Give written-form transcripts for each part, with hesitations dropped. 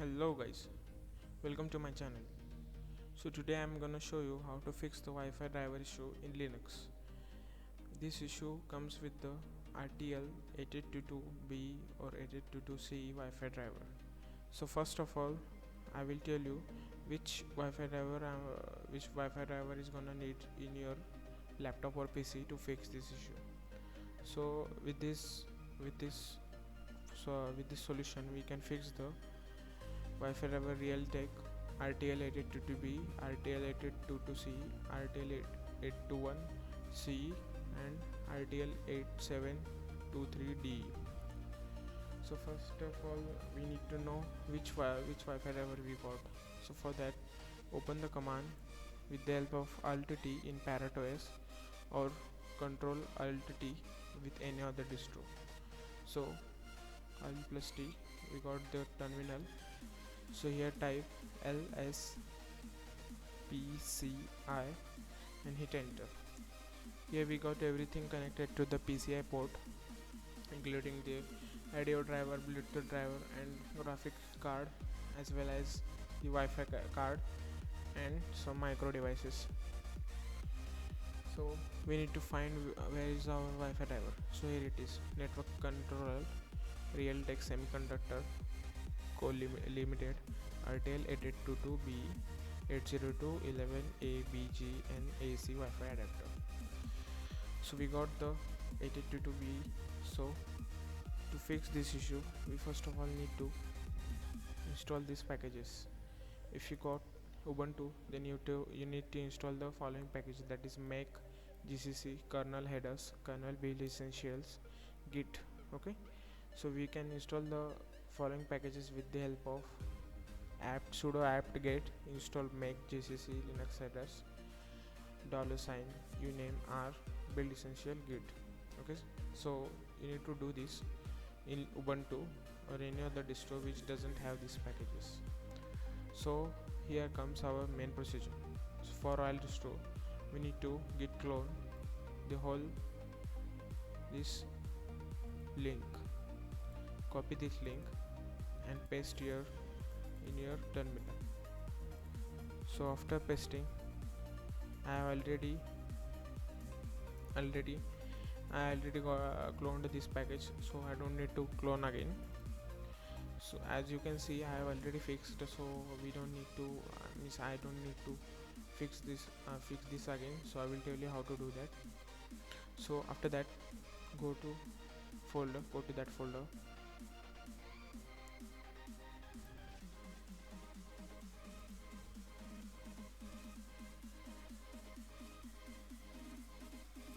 Hello guys, welcome to my channel. So today I'm gonna show you how to fix the Wi-Fi driver issue in Linux. This issue comes with the RTL8822BE or 8822CE Wi-Fi driver. So first of all, I will tell you which Wi-Fi driver is gonna need in your laptop or PC to fix this issue. So with this with this solution we can fix the Wi-Fi driver Realtek RTL8822BE, RTL8822CE, RTL8821CE and RTL8723DE. So first of all we need to know which Wi-Fi driver we got. So for that, open the command with the help of Alt-T in Parrot OS or Control Alt-T with any other distro. So Alt+T, we got the terminal. So here type lspci and hit enter. Here we got everything connected to the PCI port, including the audio driver, Bluetooth driver and graphics card, as well as the Wi-Fi card and some micro devices. So we need to find where is our Wi-Fi driver. So here it is, network controller, Realtek semiconductor co-limited, RTL8822BE 802.11abg and AC Wi-Fi adapter. So we got the 8822BE. So to fix this issue, we first of all need to install these packages. If you got Ubuntu, then you need to install the following packages, that is make, gcc, kernel headers, kernel build essentials, git. Okay, so we can install the following packages with the help of sudo apt-get, install make, gcc, linux headers, $uname, build essential, git. Okay, so you need to do this in Ubuntu or any other distro which doesn't have these packages. So here comes our main procedure. So for all distro, we need to git clone the whole this link, copy this link and paste here in your terminal. So after pasting, I have already cloned this package, so I don't need to clone again. So as you can see, I have already fixed, so we don't need to I don't need to fix this again. So I will tell you how to do that. So after that, go to that folder,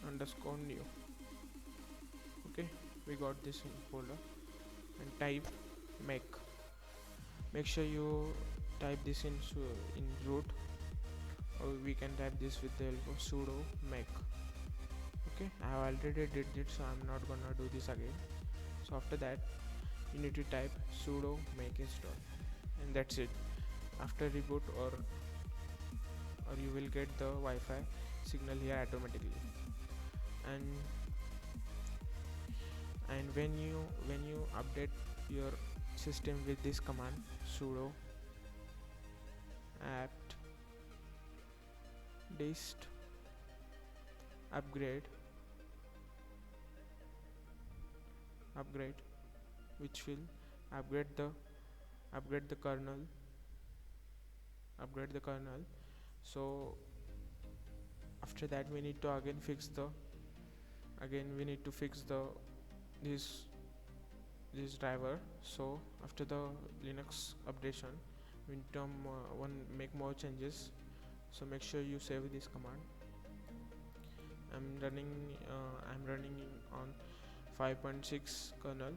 underscore new. Okay, we got this in folder and type make sure you type this in root, or we can type this with the help of sudo make. Okay, I have already did it, so I'm not gonna do this again. So after that, you need to type sudo make install and that's it. After reboot or you will get the Wi-Fi signal here automatically. And when you update your system with this command, sudo apt dist upgrade, which will upgrade the kernel. So after that, we need to again fix the this driver. So after the Linux updation, we need to make more changes. So make sure you save this command. I'm running on 5.6 kernel.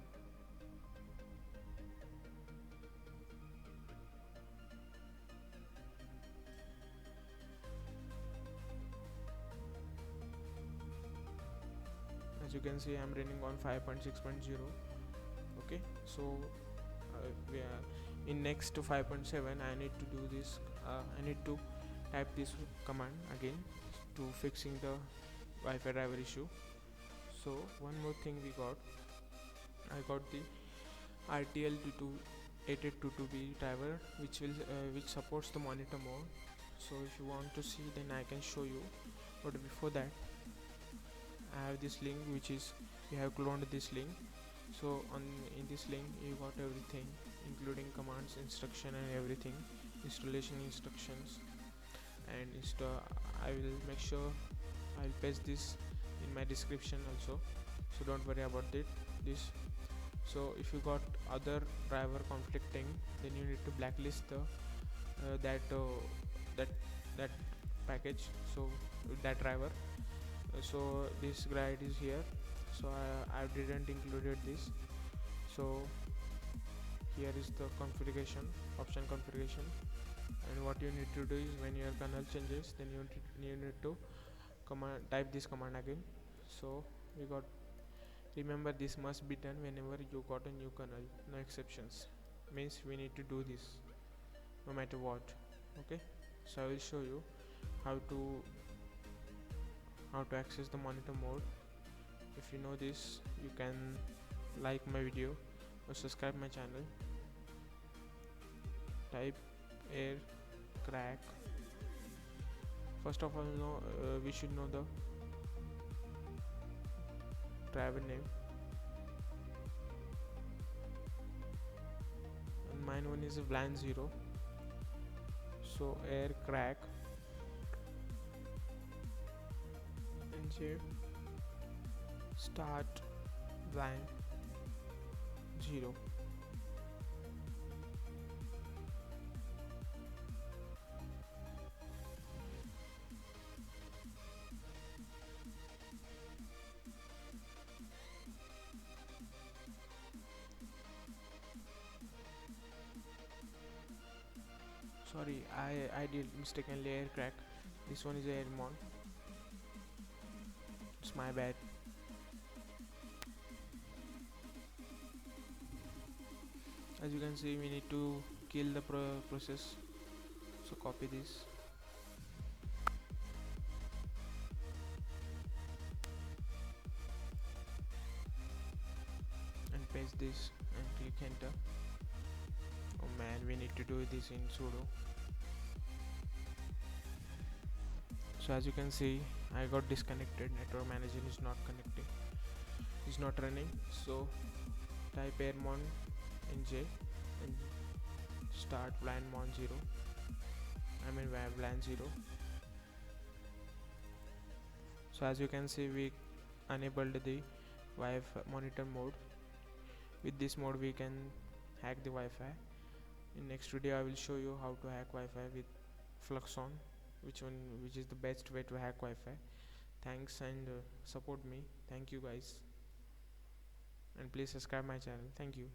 As you can see, I'm running on 5.6.0. okay, so we are in next to 5.7. I need to do this, I need to type this command again to fixing the Wi-Fi driver issue. So one more thing I got the RTL RTL8822BE driver which supports the monitor mode. So if you want to see, then I can show you, but before that I have this link, which is you have cloned this link. So in this link you got everything, including commands, instruction and everything, installation instructions, and I will make sure I'll paste this in my description also, so don't worry about this. So if you got other driver conflicting, then you need to blacklist that that package, so that driver. So this guide is here, so I didn't included this. So here is the configuration option configuration, and what you need to do is when your kernel changes, then you need to type this command again. So we got, remember, this must be done whenever you got a new kernel, no exceptions, means we need to do this no matter what. Okay, so I will show you how to access the monitor mode. If you know this, you can like my video or subscribe my channel. Type air crack. First of all, we should know the driver name, and mine one is a VLAN 0. So air crack and start VLAN 0. Sorry, I did mistakenly air crack. This one is airmon. It's my bad. As you can see, we need to kill the process. So copy this. And paste this and click enter. Oh man, we need to do this in sudo. So as you can see, I got disconnected. Network manager is not connecting, is not running. So type airmon nj and start VLAN 0. I mean VLAN 0. So as you can see, we enabled the Wi-Fi monitor mode. With this mode we can hack the Wi-Fi. In next video I will show you how to hack Wi-Fi with Fluxon, which is the best way to hack Wi-Fi. Thanks, and support me. Thank you guys, and please subscribe my channel. Thank you.